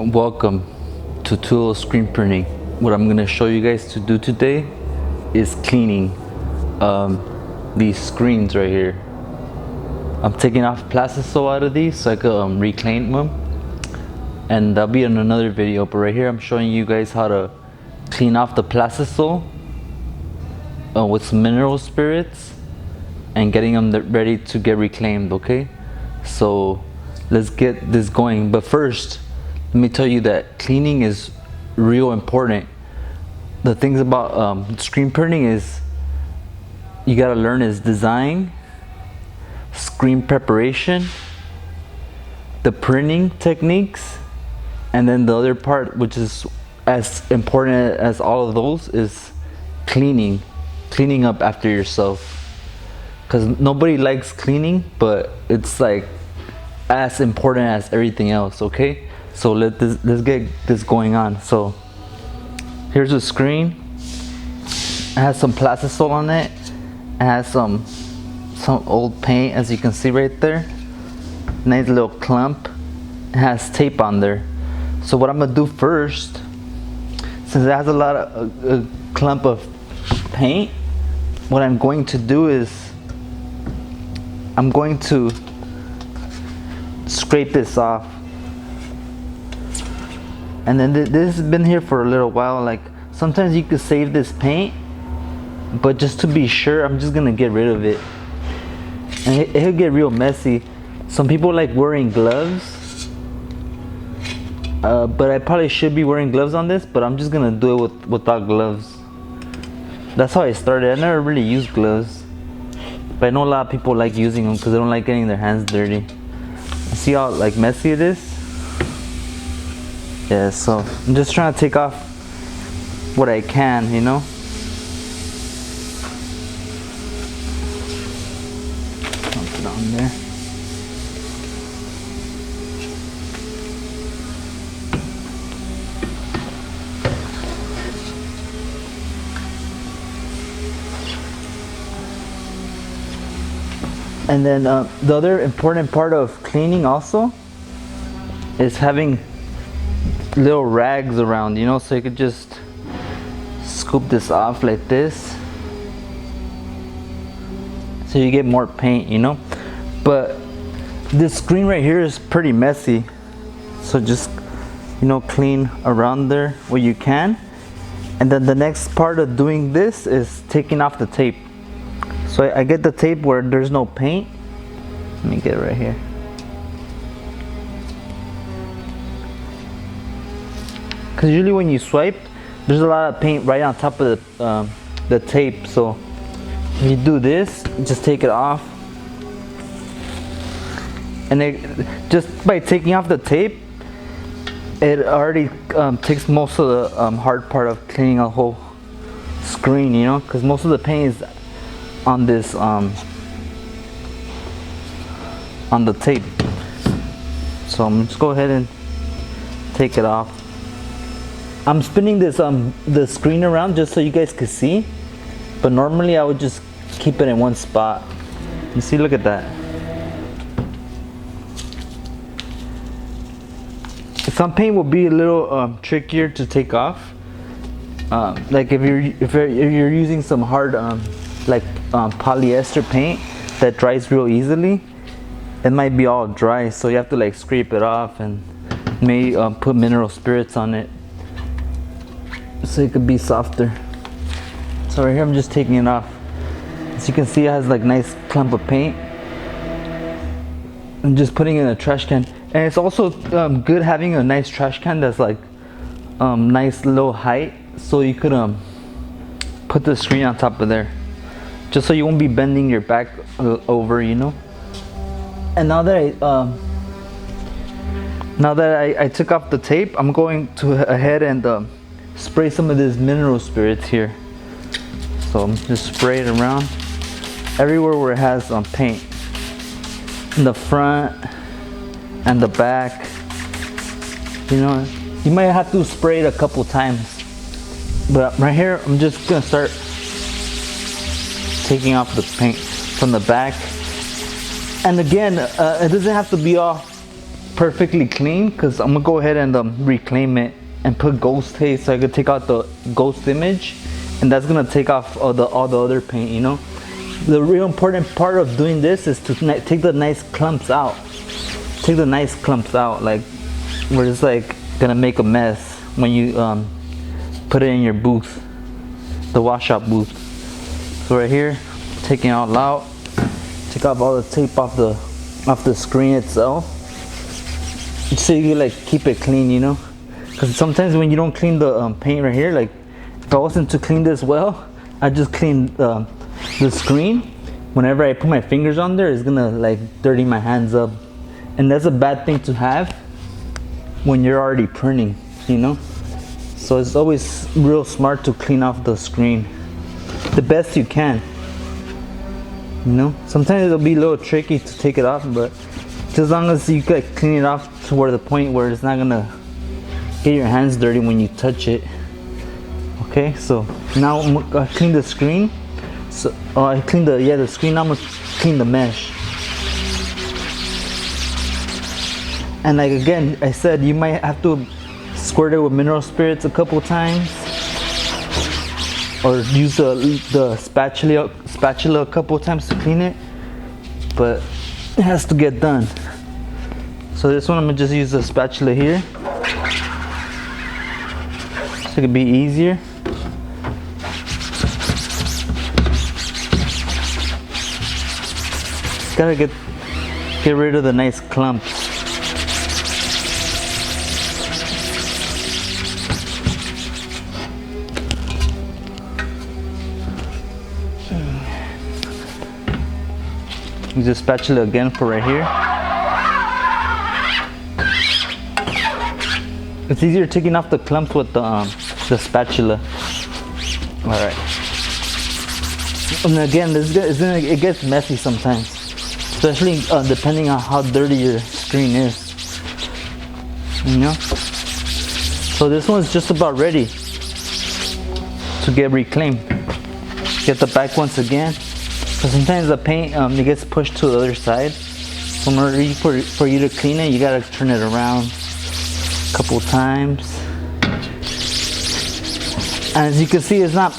Welcome to tool screen printing. What I'm going to show you guys to do today is cleaning these screens right here. I'm taking off Plastisol out of these so I could reclaim them, and that'll be in another video. But right here I'm showing you guys how to clean off the Plastisol with some mineral spirits and getting them ready to get reclaimed. Okay, so let's get this going. But first, let me tell you that cleaning is real important. The things about screen printing is you gotta learn is design, screen preparation, the printing techniques, and then the other part, which is as important as all of those, is cleaning up after yourself. Because nobody likes cleaning, but it's like as important as everything else. Okay, so let's get this going on. So here's the screen. It has some Plastisol on it. It has some old paint, as you can see right there. Nice little clump. It has tape on there. So what I'm gonna do first, since it has a lot of a clump of paint, what I'm going to do is I'm going to scrape this off. And then this has been here for a little while. Like, sometimes you could save this paint, but just to be sure, I'm just gonna get rid of it. And it'll get real messy. Some people like wearing gloves, but I probably should be wearing gloves on this, but I'm just gonna do it without gloves. That's how I started. I never really used gloves, but I know a lot of people like using them because they don't like getting their hands dirty. See how like messy it is? Yeah, so I'm just trying to take off what I can, you know? Dump it on there. And then the other important part of cleaning also is having little rags around, you know, so you could just scoop this off like this so you get more paint, you know. But this screen right here is pretty messy, so just, you know, clean around there where you can. And then the next part of doing this is taking off the tape. So I get the tape where there's no paint. Let me get it right here. Because usually when you swipe, there's a lot of paint right on top of the tape. So if you do this, just take it off. And just by taking off the tape, it already takes most of the hard part of cleaning a whole screen, you know, because most of the paint is on this on the tape. So I'm just go ahead and take it off. I'm spinning this the screen around just so you guys can see, but normally I would just keep it in one spot. You see, look at that. Some paint will be a little trickier to take off. Like if you're using some hard like polyester paint that dries real easily, it might be all dry, so you have to like scrape it off and maybe put mineral spirits on it so it could be softer. So right here I'm just taking it off. As you can see, it has like nice clump of paint. I'm just putting it in a trash can, and it's also good having a nice trash can that's like nice low height, so you could put the screen on top of there, just so you won't be bending your back over, you know. And now that I took off the tape, I'm going to ahead and spray some of this mineral spirits here. So I'm just spray it around everywhere where it has paint, in the front and the back. You know, you might have to spray it a couple times, but right here I'm just gonna start taking off the paint from the back. And again, it doesn't have to be all perfectly clean because I'm gonna go ahead and reclaim it and put ghost tape so I could take out the ghost image, and that's gonna take off all the other paint, you know. The real important part of doing this is to take the nice clumps out. Take the nice clumps out, like where it's like gonna make a mess when you put it in your booth, the washout booth. So right here, taking all out, take off all the tape off the screen itself, so you like keep it clean, you know. Because sometimes when you don't clean the paint right here, like if I wasn't to clean this well, I just clean the screen. Whenever I put my fingers on there, it's gonna like dirty my hands up, and that's a bad thing to have when you're already printing, you know. So it's always real smart to clean off the screen the best you can, you know. Sometimes it'll be a little tricky to take it off, but just as long as you like clean it off to where the point where it's not gonna get your hands dirty when you touch it. Okay, so now I'm gonna clean the screen. So I cleaned the screen. Now I'm gonna clean the mesh. And like again, I said you might have to squirt it with mineral spirits a couple times, or use the spatula a couple times to clean it, but it has to get done. So this one I'm gonna just use the spatula here, so it could be easier. Gotta get rid of the nice clumps. Use the spatula again for right here. It's easier taking off the clumps with the spatula. All right. And again, it gets messy sometimes, especially depending on how dirty your screen is, you know. So this one's just about ready to get reclaimed. Get the back once again, because sometimes the paint it gets pushed to the other side. So in order for you to clean it, you gotta turn it around a couple times. And as you can see, it's not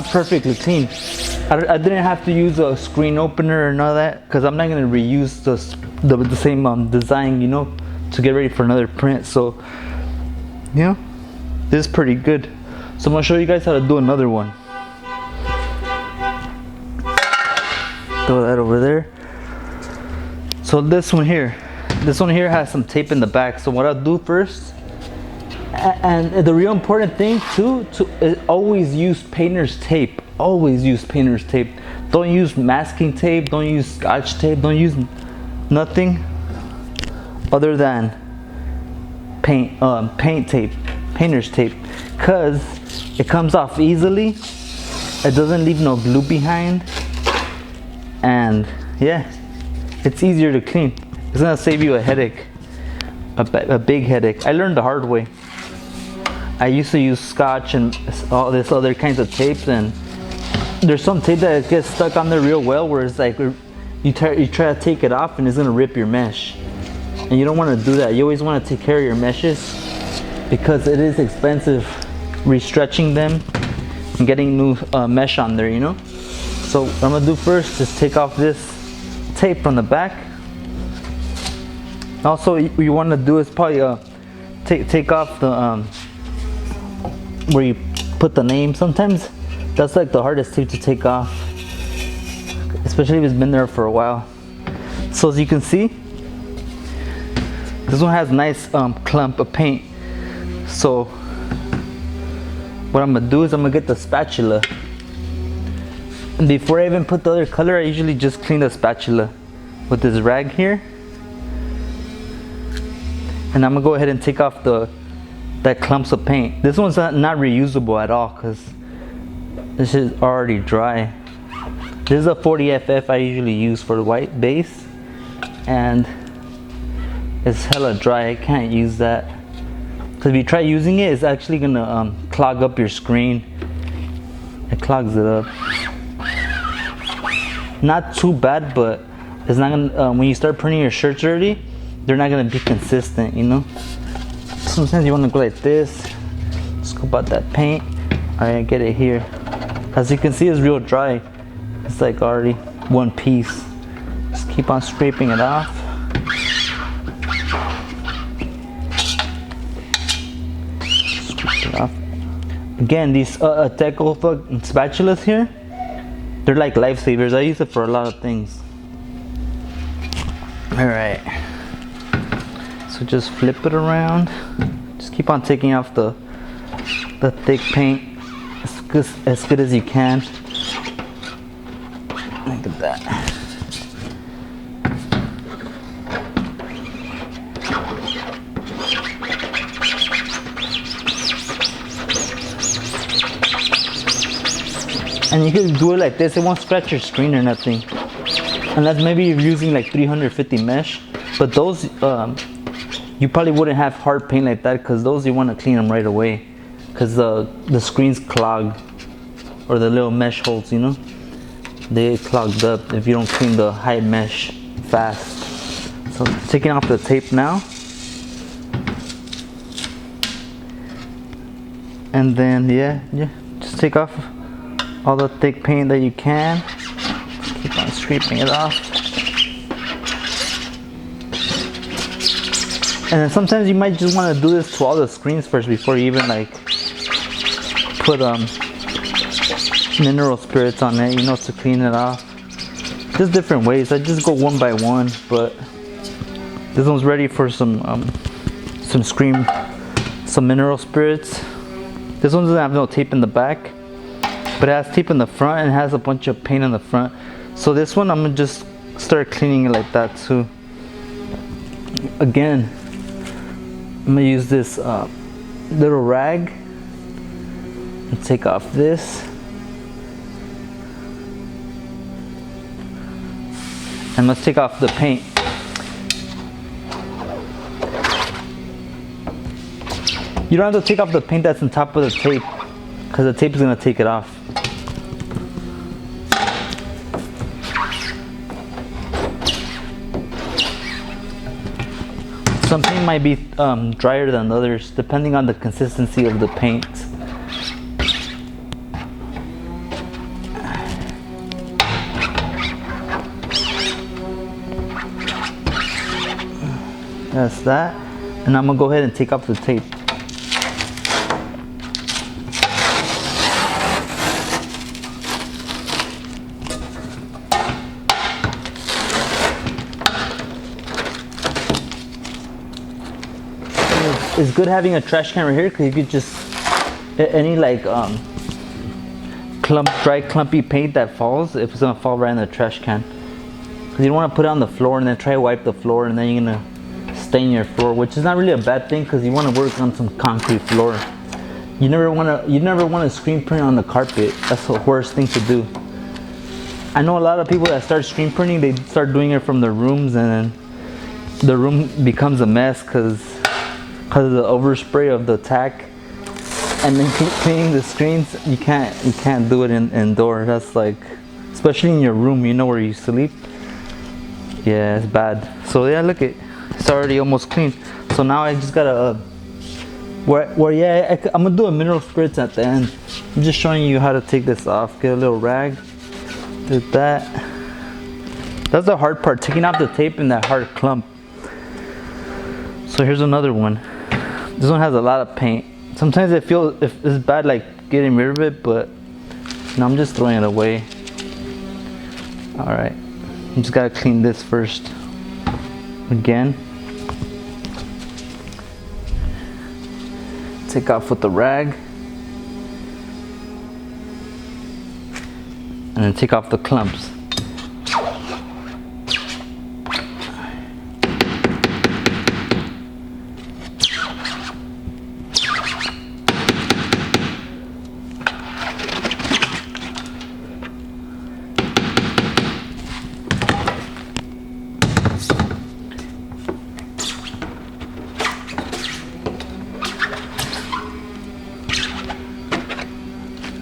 perfectly clean. I didn't have to use a screen opener or none of that, because I'm not going to reuse the same design, you know, to get ready for another print. So, you know, this is pretty good. So I'm going to show you guys how to do another one. Throw that over there. So this one here has some tape in the back. So what I'll do first, and the real important thing too, is always use painter's tape. Always use painter's tape. Don't use masking tape, don't use scotch tape, don't use nothing other than paint tape, painter's tape, because it comes off easily, it doesn't leave no glue behind, and yeah, it's easier to clean. It's gonna save you a headache, a big headache. I learned the hard way. I used to use scotch and all this other kinds of tapes, and there's some tape that gets stuck on there real well, where it's like you try to take it off and it's gonna rip your mesh, and you don't want to do that. You always want to take care of your meshes, because it is expensive restretching them and getting new mesh on there, you know. So what I'm gonna do first is take off this tape from the back. Also, what you want to do is probably take off the where you put the name. Sometimes that's like the hardest tape to take off, especially if it's been there for a while. So as you can see, this one has nice clump of paint. So what I'm gonna do is I'm gonna get the spatula, and before I even put the other color, I usually just clean the spatula with this rag here, and I'm gonna go ahead and take off that clumps of paint. This one's not reusable at all, because this is already dry. This is a 40FF I usually use for the white base, and it's hella dry. I can't use that, because if you try using it, it's actually gonna clog up your screen. It clogs it up. Not too bad, but it's not gonna. When you start printing your shirts already, they're not gonna be consistent, you know. Sometimes you want to go like this, scoop out that paint. All right, get it here. As you can see, it's real dry. It's like already one piece. Just keep on scraping it off. Scrape it off. Again, these Teco spatulas here, they're like lifesavers. I use it for a lot of things. All right. So just flip it around. Just keep on taking off the thick paint as good as you can. Look at that. And you can do it like this. It won't scratch your screen or nothing, unless maybe you're using like 350 mesh. But those you probably wouldn't have hard paint like that, because those you want to clean them right away, because the screen's clogged, or the little mesh holes, you know, they clogged up if you don't clean the high mesh fast. So taking off the tape now, and then yeah, just take off all the thick paint that you can. Just keep on scraping it off. And then sometimes you might just want to do this to all the screens first before you even like put mineral spirits on it, you know, to clean it off. Just different ways. I just go one by one, but this one's ready for some mineral spirits. This one doesn't have no tape in the back, but it has tape in the front and it has a bunch of paint in the front. So this one I'm gonna just start cleaning it like that too. Again, I'm gonna use this little rag and take off this, and let's take off the paint. You don't have to take off the paint that's on top of the tape, because the tape is gonna take it off. Some paint might be drier than others, depending on the consistency of the paint. That's that. And I'm gonna go ahead and take off the tape. It's good having a trash can right here, because you could just, any like dry clumpy paint that falls, if it's gonna fall right in the trash can, because you don't want to put it on the floor and then try to wipe the floor and then you're gonna stain your floor, which is not really a bad thing, because you want to work on some concrete floor. You never want to screen print on the carpet. That's the worst thing to do. I know a lot of people that start screen printing, they start doing it from their rooms, and then the room becomes a mess because of the overspray of the tack, and then cleaning the screens. You can't do it indoor. That's like, especially in your room, you know, where you sleep. Yeah, it's bad. So yeah, look, it's already almost clean. So now I just gotta I'm gonna do a mineral spirits at the end. I'm just showing you how to take this off. Get a little rag, do that. That's the hard part, taking off the tape and that hard clump. So here's another one. This one has a lot of paint. Sometimes I feel if it's bad like getting rid of it, but no, I'm just throwing it away. All right, I just gotta clean this first. Again, take off with the rag, and then take off the clumps.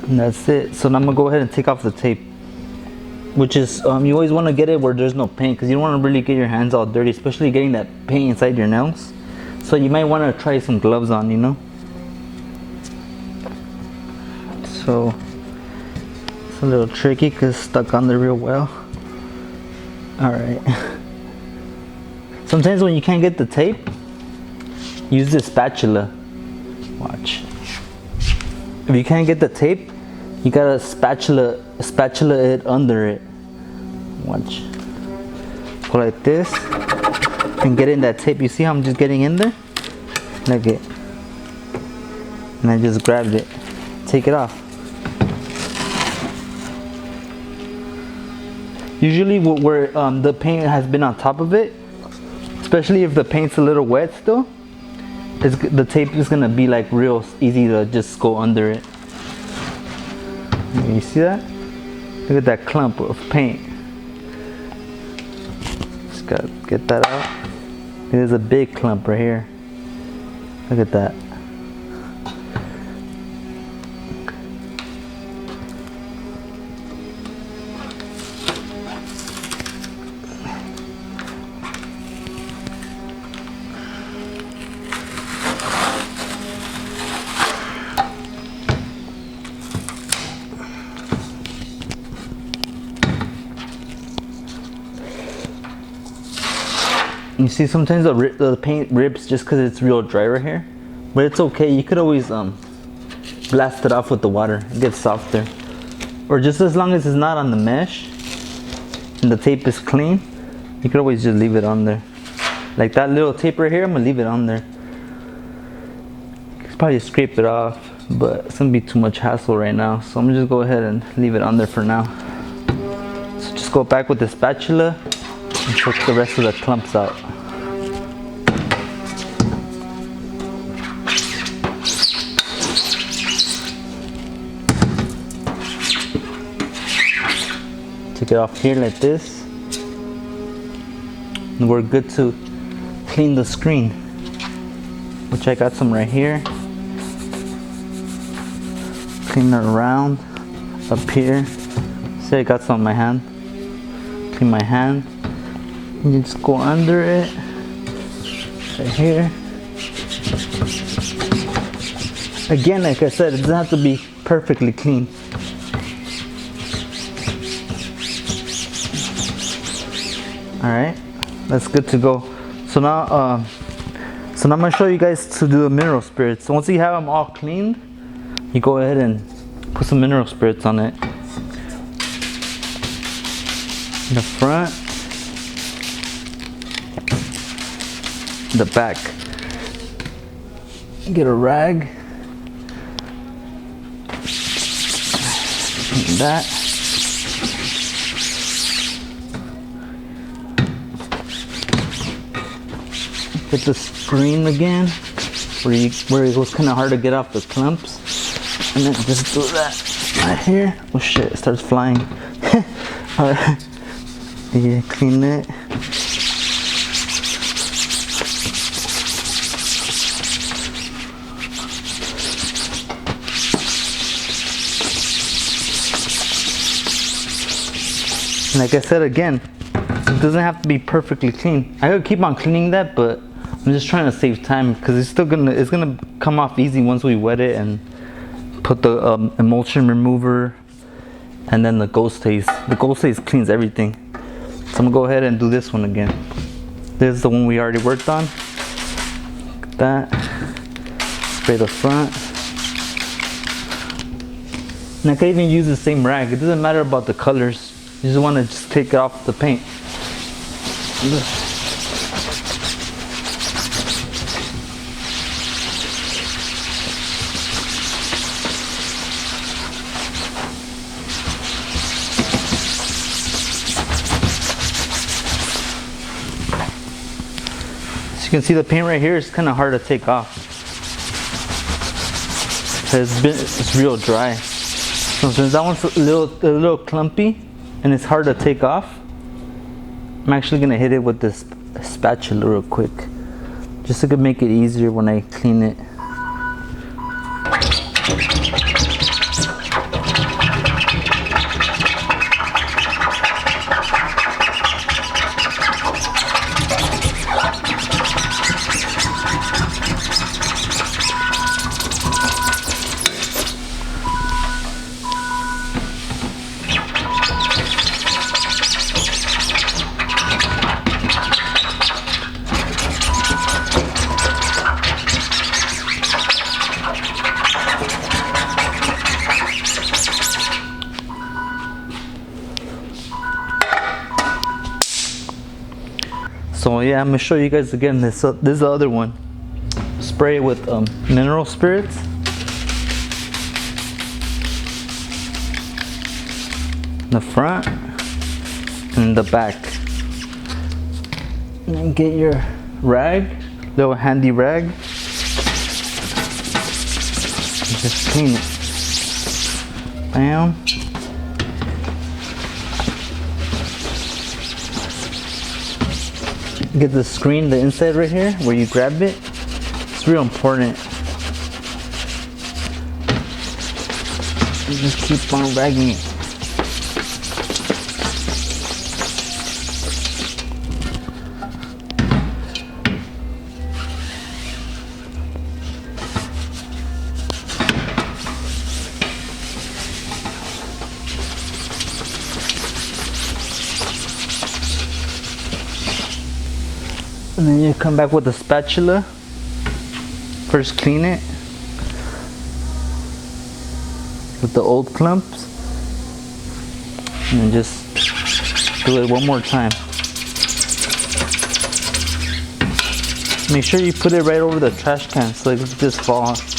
And that's it. So now I'm gonna go ahead and take off the tape. which is you always want to get it where there's no paint, because you don't want to really get your hands all dirty, especially getting that paint inside your nails. So you might want to try some gloves on, you know. So it's a little tricky because it's stuck on there real well. Alright. Sometimes when you can't get the tape, use this spatula. Watch. If you can't get the tape, you gotta spatula it under it. Watch. Go like this and get in that tape. You see how I'm just getting in there? Like it. And I just grabbed it. Take it off. Usually where the paint has been on top of it, especially if the paint's a little wet still, the tape is gonna be like real easy to just go under it. You see that? Look at that clump of paint. Just gotta get that out. There's a big clump right here. Look at that. You see, sometimes the paint rips just because it's real dry right here, but it's okay. You could always blast it off with the water. It gets softer. Or just as long as it's not on the mesh and the tape is clean, you could always just leave it on there. Like that little tape right here, I'm gonna leave it on there. You could probably scrape it off, but it's gonna be too much hassle right now. So I'm gonna just go ahead and leave it on there for now. So just go back with the spatula and take the rest of the clumps out. Take it off here like this. And we're good to clean the screen, which I got some right here. Clean it around, up here. See, I got some on my hand. Clean my hand. You just go under it, right here. Again, like I said, it doesn't have to be perfectly clean. All right, that's good to go. So now I'm gonna show you guys to do the mineral spirits. So once you have them all cleaned, you go ahead and put some mineral spirits on it. In the front, the back. Get a rag. And that. Get the screen again, where it was kind of hard to get off the clumps, and then just do that right here. Oh shit! It starts flying. All right. Yeah, clean it. Like I said again, it doesn't have to be perfectly clean. I could keep on cleaning that, but I'm just trying to save time because it's gonna come off easy once we wet it and put the emulsion remover and then the ghost haze. The ghost haze cleans everything. So I'm gonna go ahead and do this one again. This is the one we already worked on. Look at that. Spray the front. And I can even use the same rag. It doesn't matter about the colors. You just want to just take it off the paint. As you can see, the paint right here is kind of hard to take off. It's real dry. So since that one's a little clumpy and it's hard to take off, I'm actually gonna hit it with this spatula real quick, just so it could make it easier when I clean it. So yeah, I'm gonna show you guys again. This is the other one. Spray it with mineral spirits. The front and the back. And then get your rag, little handy rag. Just clean it. Bam. Get the screen, the inside right here, where you grab it. It's real important. You just keep on ragging it. And then you come back with a spatula. First clean it with the old clumps. And then just do it one more time. Make sure you put it right over the trash can so it doesn't just fall off.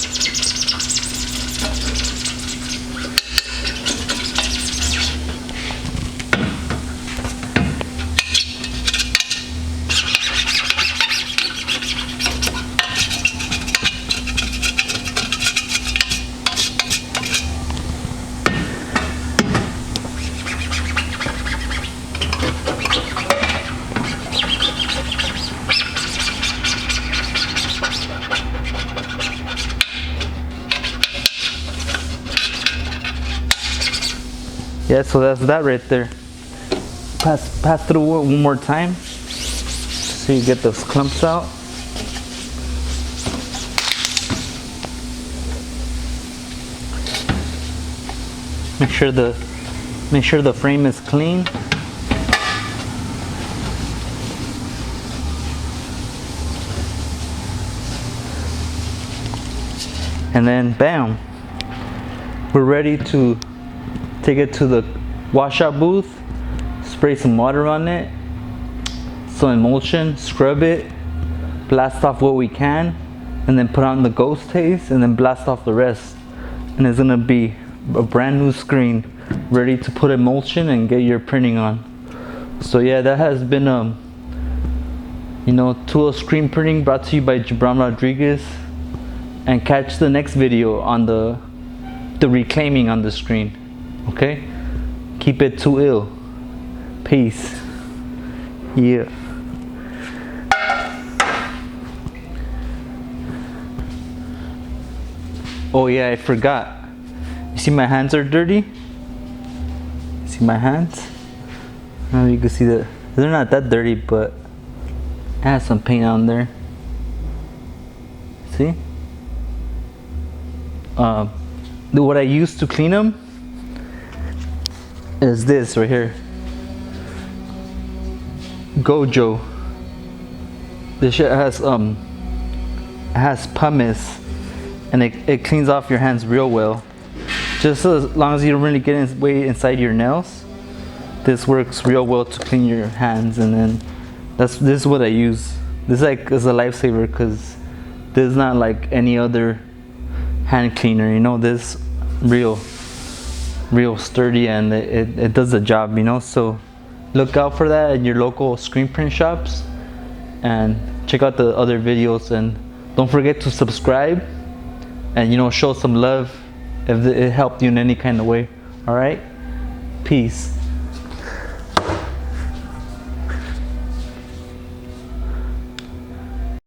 Yeah, so that's that right there. Pass through one more time so you get those clumps out. Make sure the frame is clean. And then bam, we're ready to take it to the washout booth, spray some water on it, some emulsion, scrub it, blast off what we can, and then put on the ghost haze and then blast off the rest. And it's gonna be a brand new screen ready to put emulsion and get your printing on. So yeah, that has been tool screen printing brought to you by Gibran Rodriguez. And catch the next video on the reclaiming on the screen. Okay, keep it too ill. Peace. Yeah. Oh yeah, I forgot. You see my hands are dirty? See my hands? I don't know if you can see that. They're not that dirty, but it has some paint on there. See? What I use to clean them is this right here. Gojo. This shit has pumice, and it cleans off your hands real well. Just as long as you don't really get way inside your nails, this works real well to clean your hands. And then this is what I use. This is a lifesaver because this is not like any other hand cleaner. This real sturdy, and it does the job. So look out for that in your local screen print shops, and check out the other videos, and don't forget to subscribe and show some love if it helped you in any kind of way. All right, peace.